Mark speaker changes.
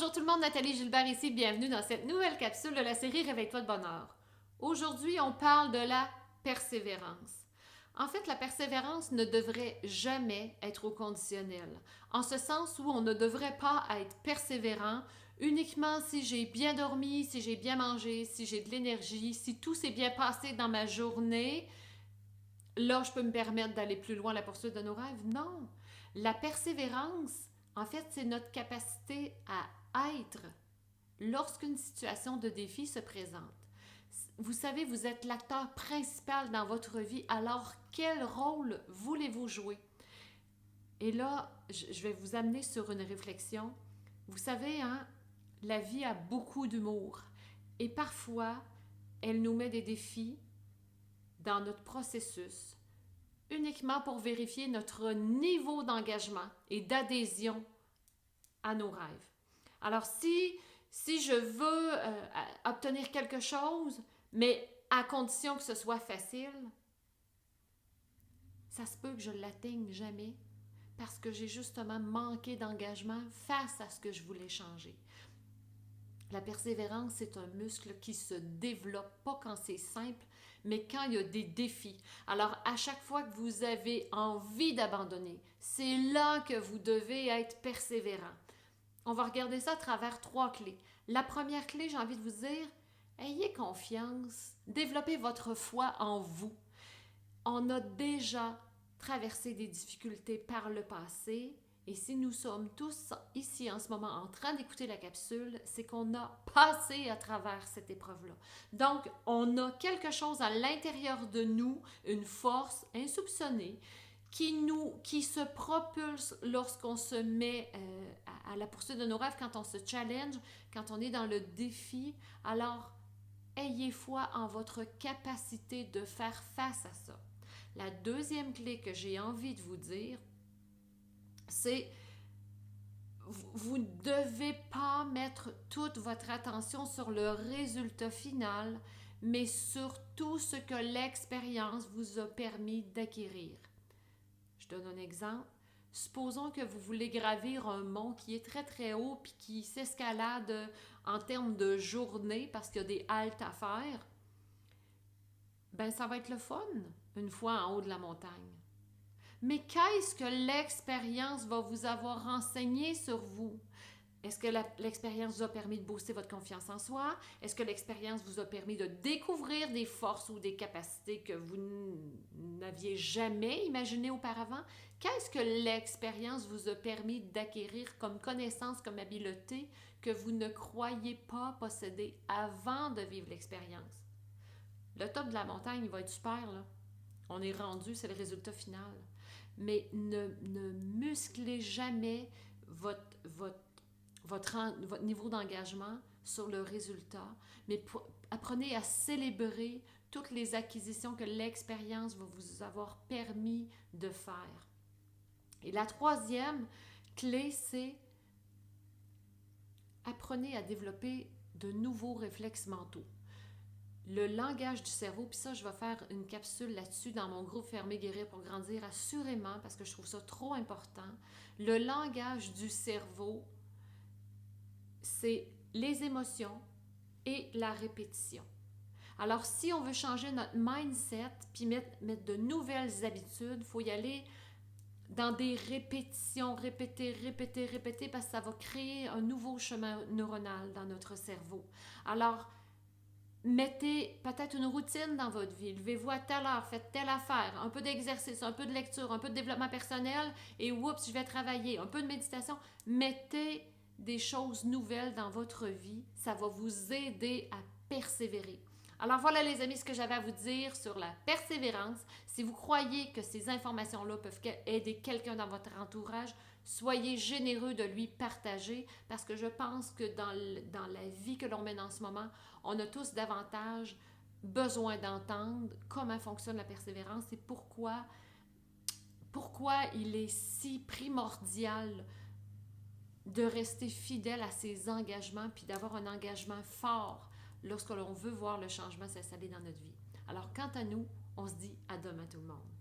Speaker 1: Bonjour tout le monde, Nathalie Gilbert ici, bienvenue dans cette nouvelle capsule de la série Réveille-toi de bonne heure. Aujourd'hui, on parle de la persévérance. En fait, la persévérance ne devrait jamais être au conditionnel, en ce sens où on ne devrait pas être persévérant uniquement si j'ai bien dormi, si j'ai bien mangé, si j'ai de l'énergie, si tout s'est bien passé dans ma journée, là, je peux me permettre d'aller plus loin à la poursuite de nos rêves. Non, la persévérance, en fait, c'est notre capacité à être lorsqu'une situation de défi se présente. Vous savez, vous êtes l'acteur principal dans votre vie, alors quel rôle voulez-vous jouer? Et là, je vais vous amener sur une réflexion. Vous savez, hein, la vie a beaucoup d'humour. Et parfois, elle nous met des défis dans notre processus, uniquement pour vérifier notre niveau d'engagement et d'adhésion à nos rêves. Alors, si je veux obtenir quelque chose, mais à condition que ce soit facile, ça se peut que je ne l'atteigne jamais parce que j'ai justement manqué d'engagement face à ce que je voulais changer. La persévérance, c'est un muscle qui se développe, pas quand c'est simple, mais quand il y a des défis. Alors, à chaque fois que vous avez envie d'abandonner, c'est là que vous devez être persévérant. On va regarder ça à travers 3 clés. La première clé, j'ai envie de vous dire, ayez confiance, développez votre foi en vous. On a déjà traversé des difficultés par le passé et si nous sommes tous ici en ce moment en train d'écouter la capsule, c'est qu'on a passé à travers cette épreuve-là. Donc, on a quelque chose à l'intérieur de nous, une force insoupçonnée, qui se propulse lorsqu'on se met à la poursuite de nos rêves, quand on se challenge, quand on est dans le défi. Alors, ayez foi en votre capacité de faire face à ça. La deuxième clé que j'ai envie de vous dire, c'est vous ne devez pas mettre toute votre attention sur le résultat final, mais sur tout ce que l'expérience vous a permis d'acquérir. Je donne un exemple. Supposons que vous voulez gravir un mont qui est très très haut puis qui s'escalade en termes de journée parce qu'il y a des haltes à faire. Ben ça va être le fun une fois en haut de la montagne. Mais qu'est-ce que l'expérience va vous avoir renseigné sur vous? Est-ce que l'expérience vous a permis de booster votre confiance en soi? Est-ce que l'expérience vous a permis de découvrir des forces ou des capacités que vous n'aviez jamais imaginées auparavant? Qu'est-ce que l'expérience vous a permis d'acquérir comme connaissance, comme habileté que vous ne croyez pas posséder avant de vivre l'expérience? Le top de la montagne, il va être super, là. On est rendu, c'est le résultat final. Mais ne musclez jamais votre niveau d'engagement sur le résultat, mais apprenez à célébrer toutes les acquisitions que l'expérience va vous avoir permis de faire. Et la troisième clé, c'est apprenez à développer de nouveaux réflexes mentaux. Le langage du cerveau, puis ça, je vais faire une capsule là-dessus dans mon groupe Fermer, guérir pour grandir, assurément, parce que je trouve ça trop important. Le langage du cerveau, c'est les émotions et la répétition. Alors, si on veut changer notre mindset, puis mettre de nouvelles habitudes, il faut y aller dans des répétitions, répéter, parce que ça va créer un nouveau chemin neuronal dans notre cerveau. Alors, mettez peut-être une routine dans votre vie. Levez-vous à telle heure, faites telle affaire, un peu d'exercice, un peu de lecture, un peu de développement personnel et oups, je vais travailler, un peu de méditation. Mettez des choses nouvelles dans votre vie. Ça va vous aider à persévérer. Alors voilà les amis, ce que j'avais à vous dire sur la persévérance. Si vous croyez que ces informations-là peuvent aider quelqu'un dans votre entourage, soyez généreux de lui partager parce que je pense que dans la vie que l'on mène en ce moment, on a tous davantage besoin d'entendre comment fonctionne la persévérance et pourquoi il est si primordial de rester fidèle à ses engagements puis d'avoir un engagement fort lorsque l'on veut voir le changement s'installer dans notre vie. Alors, quant à nous, on se dit à demain tout le monde.